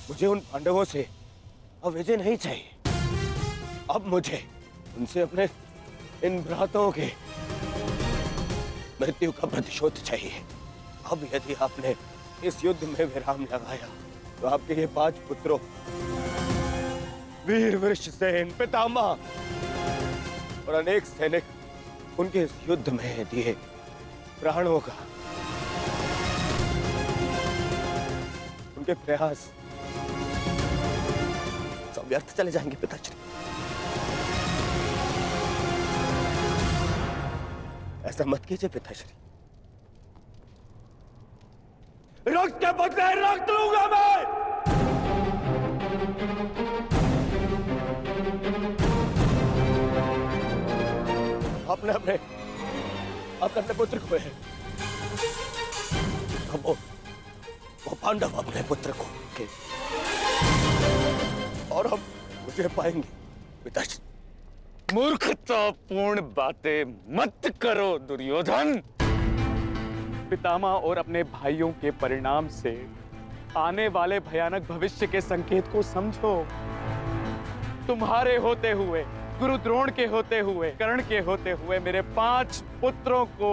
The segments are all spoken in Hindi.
मुझे उन पांडवों से अब विजय नहीं चाहिए। अब मुझे उनसे अपने इन भ्राताओं के मृत्यु का प्रतिशोध चाहिए। अब यदि आपने इस युद्ध में विराम लगाया तो आपके ये 5 पुत्रों वीर वृषसेन, पितामह और अनेक सैनिक उनके इस युद्ध में दिए प्राणों का, उनके प्रयास सब व्यर्थ चले जाएंगे पिताश्री। ऐसा मत कीजिए पिताश्री। रक्त के बदले रक्त लूंगा मैं। आपने अपने पुत्र खोए हैं। अब वो पांडव अपने पुत्र को के और अब मुझे पाएंगे पिताश्री। मूर्खतापूर्ण बातें मत करो दुर्योधन। पितामह और अपने भाइयों के परिणाम से आने वाले भयानक भविष्य के संकेत को समझो। तुम्हारे होते हुए, गुरु द्रोण के होते हुए, कर्ण के होते हुए मेरे 5 पुत्रों को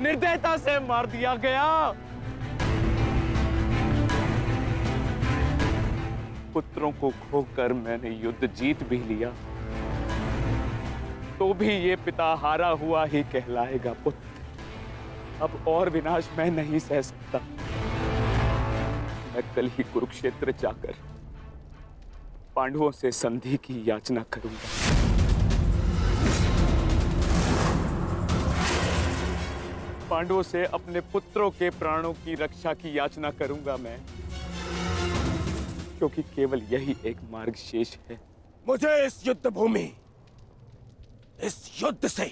निर्दयता से मार दिया गया। पुत्रों को खोकर मैंने युद्ध जीत भी लिया, तो भी ये पिता हारा हुआ ही कहलाएगा पुत्र। अब और विनाश मैं नहीं सह सकता। मैं कल ही कुरुक्षेत्र जाकर पांडवों से संधि की याचना करूंगा। पांडवों से अपने पुत्रों के प्राणों की रक्षा की याचना करूंगा मैं, क्योंकि केवल यही एक मार्ग शेष है। मुझे इस युद्ध भूमि, इस युद्ध से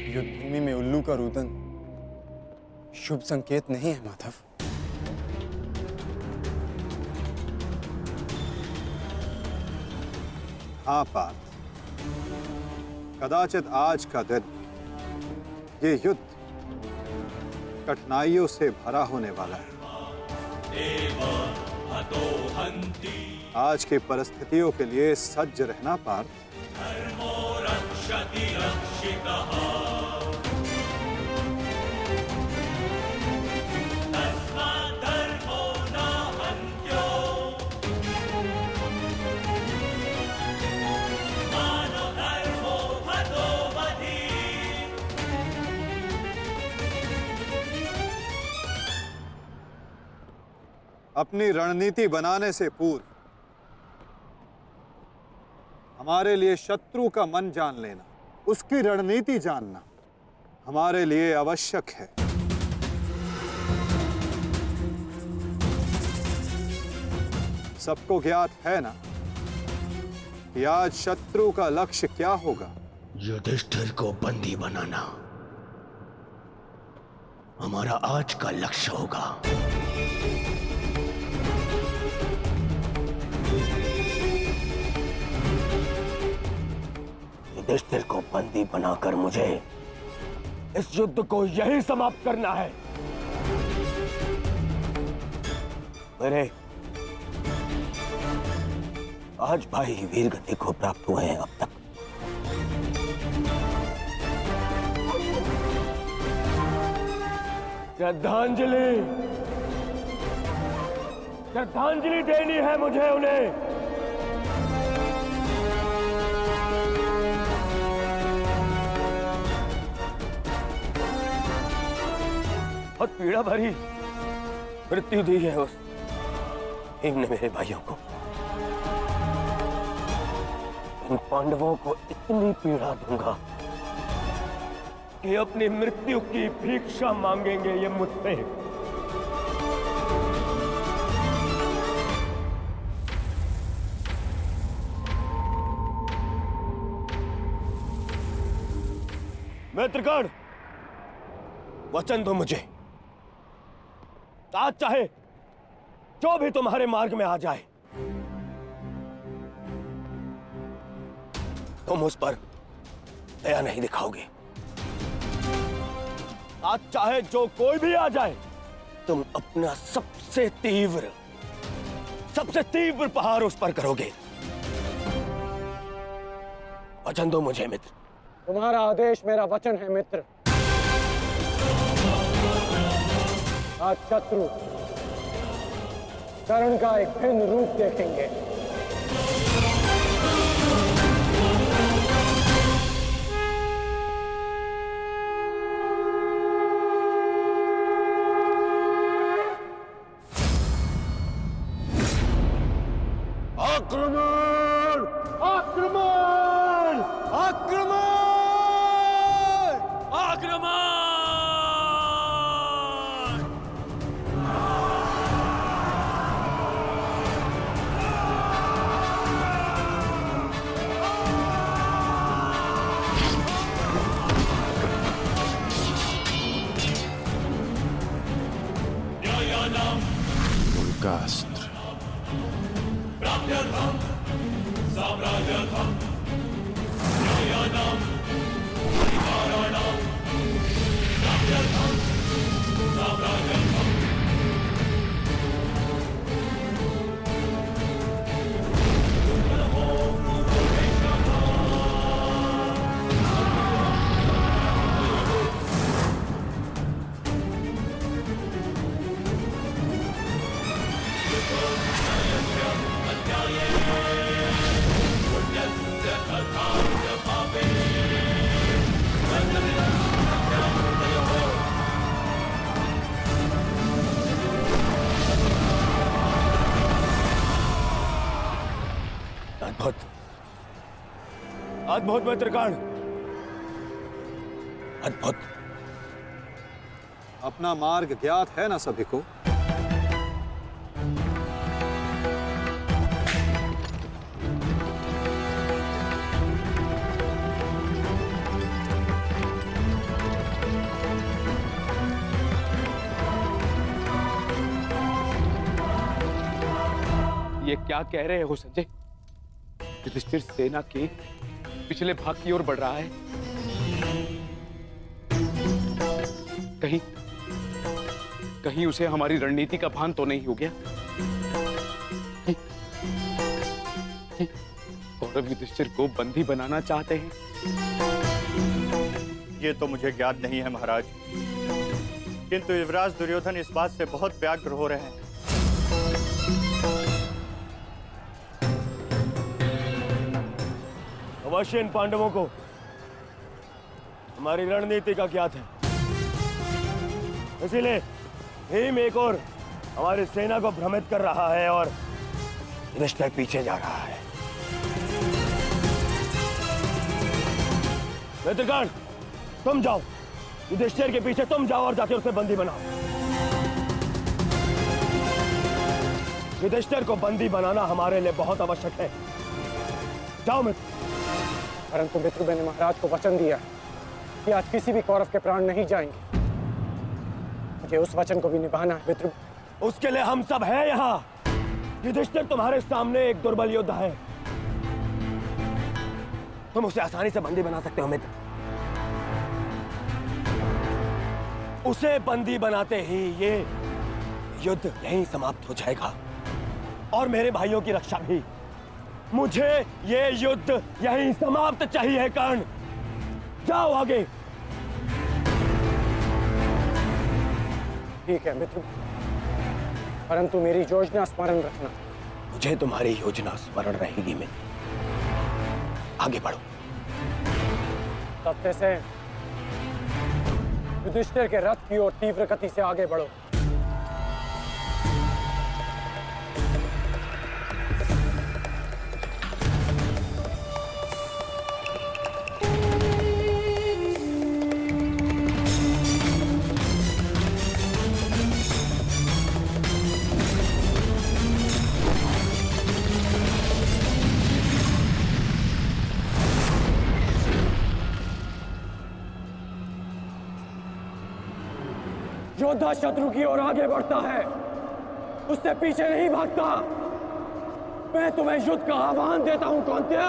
युद्धभूमि में उल्लू का रुदन शुभ संकेत नहीं है माधव। हाँ पार्थ, कदाचित आज का दिन ये युद्ध कठिनाइयों से भरा होने वाला है। आज की परिस्थितियों के लिए सज्ज रहना पार्थ। अपनी रणनीति बनाने से पूर्व हमारे लिए शत्रु का मन जान लेना, उसकी रणनीति जानना हमारे लिए आवश्यक है। सबको ज्ञात है ना कि आज शत्रु का लक्ष्य क्या होगा? युधिष्ठिर को बंदी बनाना हमारा आज का लक्ष्य होगा। युधिष्ठिर को बंदी बनाकर मुझे इस युद्ध को यही समाप्त करना है। मेरे आज भाई वीरगति को प्राप्त हुए हैं अब तक। श्रद्धांजलि श्रद्धांजलि देनी है मुझे उन्हें। बहुत पीड़ा भरी मृत्यु दी है उस भीम ने मेरे भाइयों को। इन पांडवों को इतनी पीड़ा दूंगा कि अपनी मृत्यु की भिक्षा मांगेंगे ये मुझसे। मित्रगण, वचन दो मुझे। आज चाहे जो भी तुम्हारे मार्ग में आ जाए, तुम उस पर दया नहीं दिखाओगे। आज चाहे जो कोई भी आ जाए, तुम अपना सबसे तीव्र प्रहार उस पर करोगे। वचन दो मुझे मित्र। तुम्हारा आदेश मेरा वचन है मित्र। आज शत्रु कर्ण का एक भिन्न रूप देखेंगे। आक्रमण! आक्रमण! आक्रमण! आक्रमण! उल्कास्त्र अद्भुत, अद्भुत मित्रगण, अद्भुत। अपना मार्ग ज्ञात है ना सभी को? ये क्या कह रहे हो संजय? युधिष्ठिर सेना के पिछले भाग की ओर बढ़ रहा है। कहीं उसे हमारी रणनीति का भान तो नहीं हो गया? कौरव युधिष्ठिर को बंदी बनाना चाहते हैं? ये तो मुझे ज्ञात नहीं है महाराज, किंतु युवराज दुर्योधन इस बात से बहुत व्यग्र हो रहे हैं। अवश्य इन पांडवों को हमारी रणनीति का ज्ञात है, इसीलिए भीम एक और हमारी सेना को भ्रमित कर रहा है और युधिष्ठिर पीछे जा रहा है। मित्रगण, तुम जाओ, युधिष्ठिर के पीछे तुम जाओ और जाके उसे बंदी बनाओ। युधिष्ठिर को बंदी बनाना हमारे लिए बहुत आवश्यक है। जाओ मित्र। परंतु मित्र, मैंने महाराज को वचन दिया कि आज किसी भी कौरव के प्राण नहीं जाएंगे। मुझे उस वचन को भी निभाना है मित्र। उसके लिए हम सब हैं यहाँ। युधिष्ठिर तुम्हारे सामने एक दुर्बल योद्धा है, तुम उसे आसानी से बंदी बना सकते हो मित्र। उसे बंदी बनाते ही ये युद्ध यहीं समाप्त हो जाएगा और मेरे भाइयों की रक्षा भी। मुझे ये युद्ध यहीं समाप्त चाहिए। कर्ण, जाओ आगे। ठीक है मित्र, परंतु मेरी योजना स्मरण रखना। मुझे तुम्हारी योजना स्मरण रहेगी मित्र। आगे बढ़ो। तब से युधिष्ठिर के रथ की ओर तीव्र गति से आगे बढ़ो। योद्धा शत्रु की ओर आगे बढ़ता है, उससे पीछे नहीं भागता। मैं तुम्हें युद्ध का आह्वान देता हूं कौंतेय।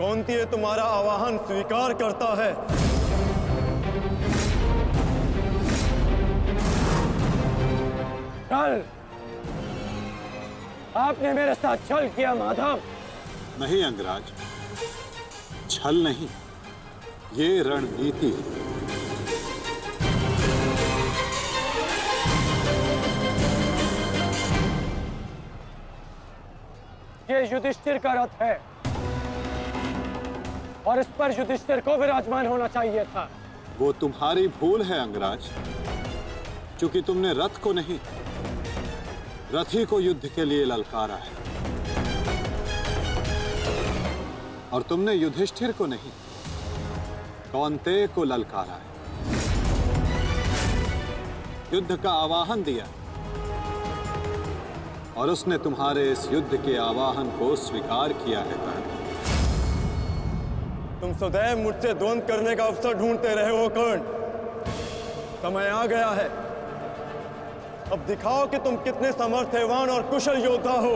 कौंतेय तुम्हारा आवाहन स्वीकार करता है। छल, आपने मेरे साथ छल किया माधव। नहीं अंगराज, छल नहीं, ये रणनीति है। ये युधिष्ठिर का रथ है और इस पर युधिष्ठिर को विराजमान होना चाहिए था। वो तुम्हारी भूल है अंगराज, क्योंकि तुमने रथ को नहीं, रथी को युद्ध के लिए ललकारा है। और तुमने युधिष्ठिर को नहीं, कौंतेय को ललकारा है, युद्ध का आवाहन दिया और उसने तुम्हारे इस युद्ध के आवाहन को स्वीकार किया है। कर्ण, तुम सदैव मुझसे द्वंद्व करने का अवसर ढूंढते रहे हो कर्ण। समय आ गया है, अब दिखाओ कि तुम कितने समर्थवान और कुशल योद्धा हो।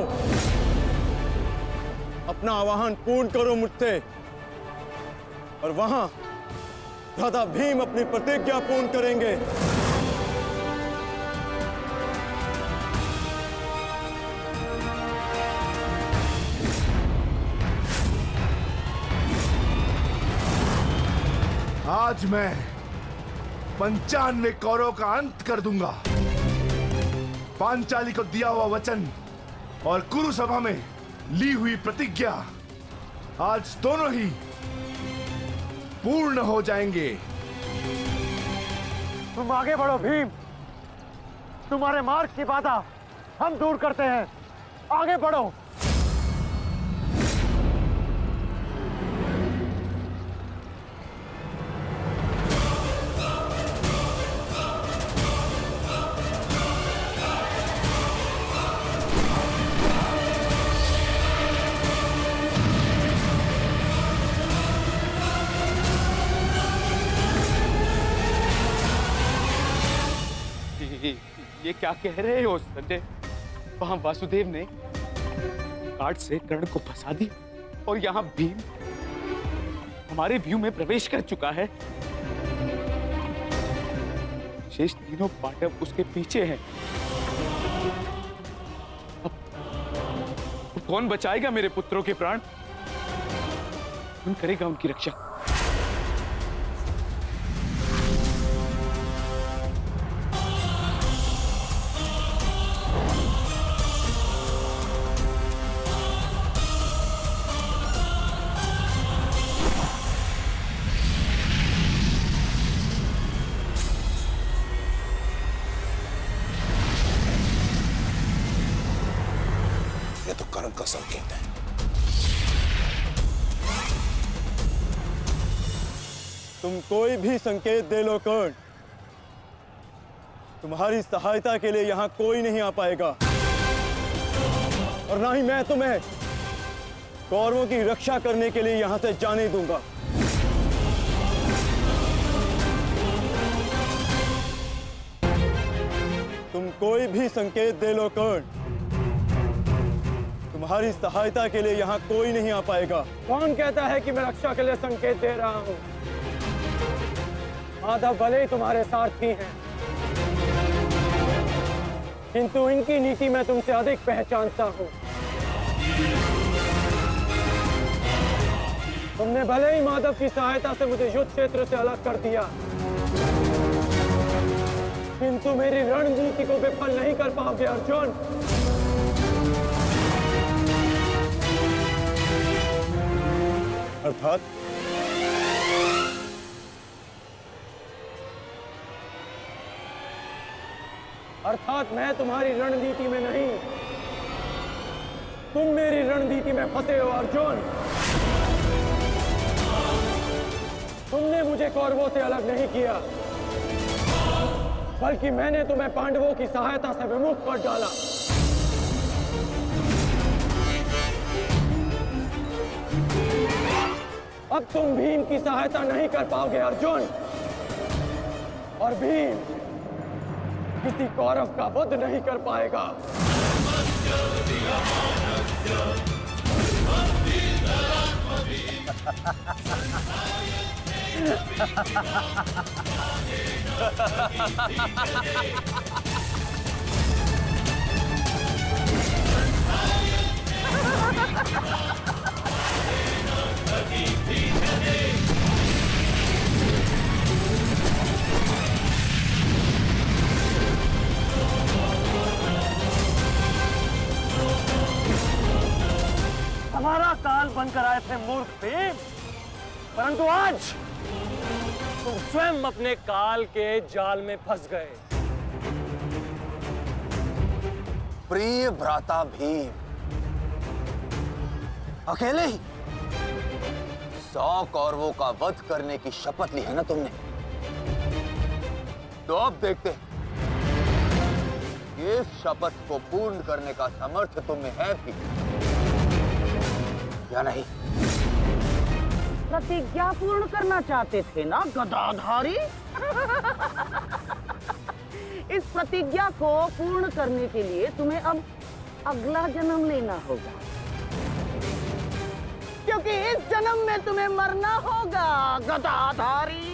अपना आवाहन पूर्ण करो मुझसे और वहां राधा भीम अपनी प्रतिज्ञा पूर्ण करेंगे। आज मैं 95 कौरवों का अंत कर दूंगा। पांचाली को दिया हुआ वचन और कुरु सभा में ली हुई प्रतिज्ञा आज दोनों ही पूर्ण हो जाएंगे। तुम आगे बढ़ो भीम, तुम्हारे मार्ग की बाधा हम दूर करते हैं। आगे बढ़ो। ये क्या कह रहे हो संजय? वहां वासुदेव ने काट से कर्ण को फंसा दी और यहाँ भीम हमारे व्यू में प्रवेश कर चुका है। शेष तीनों पांडव उसके पीछे हैं। अब कौन बचाएगा मेरे पुत्रों के प्राण? कौन करेगा उनकी रक्षा? तो कर्ण का संकेत है। तुम कोई भी संकेत दे लो कर्ण, तुम्हारी सहायता के लिए यहां कोई नहीं आ पाएगा और ना ही मैं तुम्हें कौरवों की रक्षा करने के लिए यहां से जाने दूंगा। तुम कोई भी संकेत दे लो कर्ण, तुम्हारी सहायता के लिए यहां कोई नहीं आ पाएगा। कौन कहता है कि मैं रक्षा के लिए संकेत दे रहा हूं? माधव भले ही तुम्हारे सारथी हैं, किंतु इनकी नीति मैं तुमसे अधिक पहचानता हूं। तुमने भले ही माधव की सहायता से मुझे युद्ध क्षेत्र से अलग कर दिया, किंतु मेरी रणनीति को विफल नहीं कर पाओगे अर्जुन। अर्थात मैं तुम्हारी रणनीति में नहीं, तुम मेरी रणनीति में फंसे हो अर्जुन। तुमने मुझे कौरवों से अलग नहीं किया, बल्कि मैंने तुम्हें पांडवों की सहायता से विमुख कर डाला। अब तुम भीम की सहायता नहीं कर पाओगे अर्जुन, और भीम किसी कौरव का वध नहीं कर पाएगा। हमारा काल बनकर आए थे मूर्ख भीम, परंतु आज तुम स्वयं अपने काल के जाल में फंस गए। प्रिय भ्राता भीम, अकेले ही 100 कौरवों का वध करने की शपथ ली है ना तुमने? तो अब देखते हैं कि इस शपथ को पूर्ण करने का सामर्थ्य तुम्हें है भी या नहीं। प्रतिज्ञा पूर्ण करना चाहते थे ना गदाधारी? इस प्रतिज्ञा को पूर्ण करने के लिए तुम्हें अब अगला जन्म लेना होगा, क्योंकि इस जन्म में तुम्हें मरना होगा गदाधारी।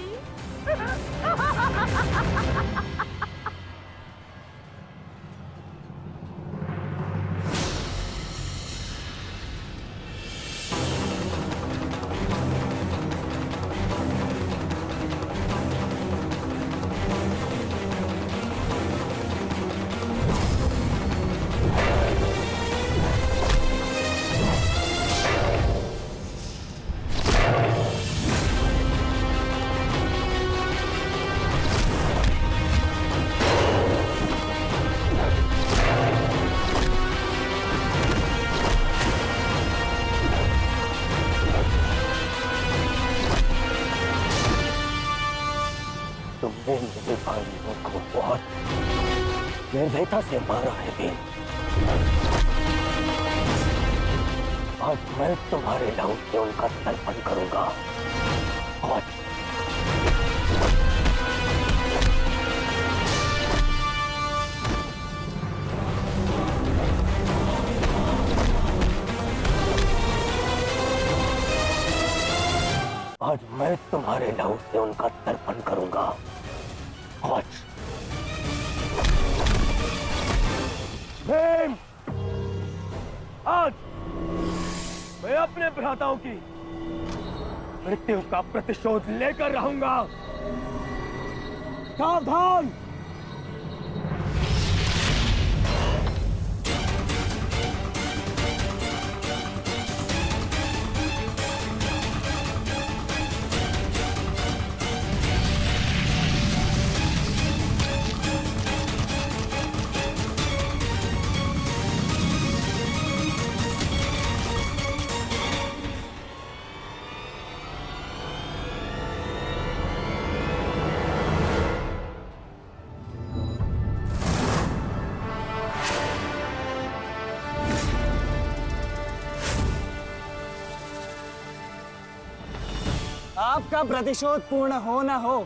तुमने मेरे भाइयों को बहुत निर्दयता से मारा है भीम। आज मैं तुम्हारे नाम से उनका तर्पण करूंगा। आज मैं तुम्हारे नाम से उनका तर्पण करूंगा। आज भीम, आज मैं अपने भ्राताओं की मृत्यु का प्रतिशोध लेकर रहूंगा। सावधान! आपका प्रतिशोध पूर्ण हो ना हो,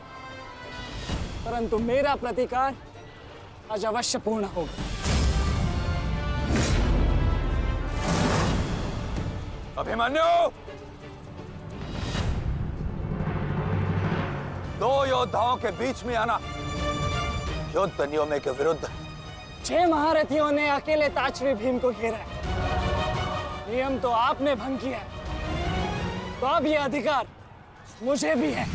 परंतु मेरा प्रतिकार आज अवश्य पूर्ण होगा। अभिमन्यु, 2 योद्धाओं के बीच में आना युद्ध नियमों के विरुद्ध। 6 महारथियों ने अकेले ताचरी भीम को घेरा है। नियम तो आपने भंग किया है, तो अब ये अधिकार मुझे भी है।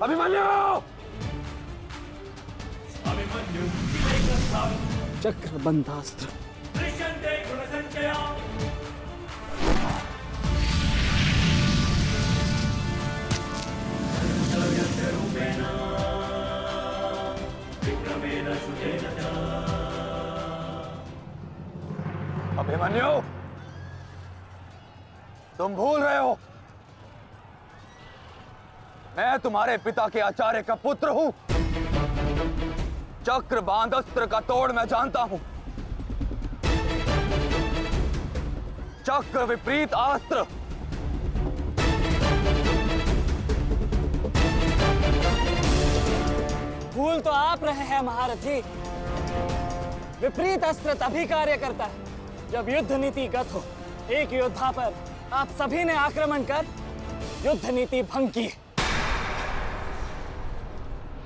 अभिमन्यु! चक्रबंधास्त्र। अभिमन्यु, तुम भूल रहे हो मैं तुम्हारे पिता के आचार्य का पुत्र हूं। चक्रबांध अस्त्र का तोड़ मैं जानता हूं। चक्र विपरीत अस्त्र भूल तो आप रहे हैं महारथी। विपरीत अस्त्र तभी कार्य करता है जब युद्ध नीति गत हो। एक योद्धा पर आप सभी ने आक्रमण कर युद्ध नीति भंग की।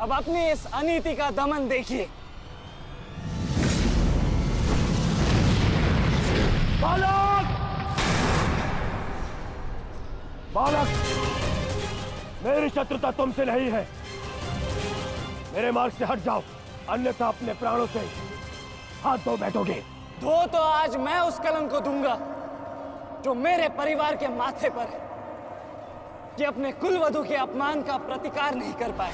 अब अपनी इस अनीति का दमन देखिए। बालक! बालक! मेरी शत्रुता तुमसे नहीं है। मेरे मार्ग से हट जाओ, अन्यथा अपने प्राणों से हाथ धो बैठोगे। धो तो आज मैं उस कलंक को दूंगा जो मेरे परिवार के माथे पर है कि अपने कुलवधू के अपमान का प्रतिकार नहीं कर पाए।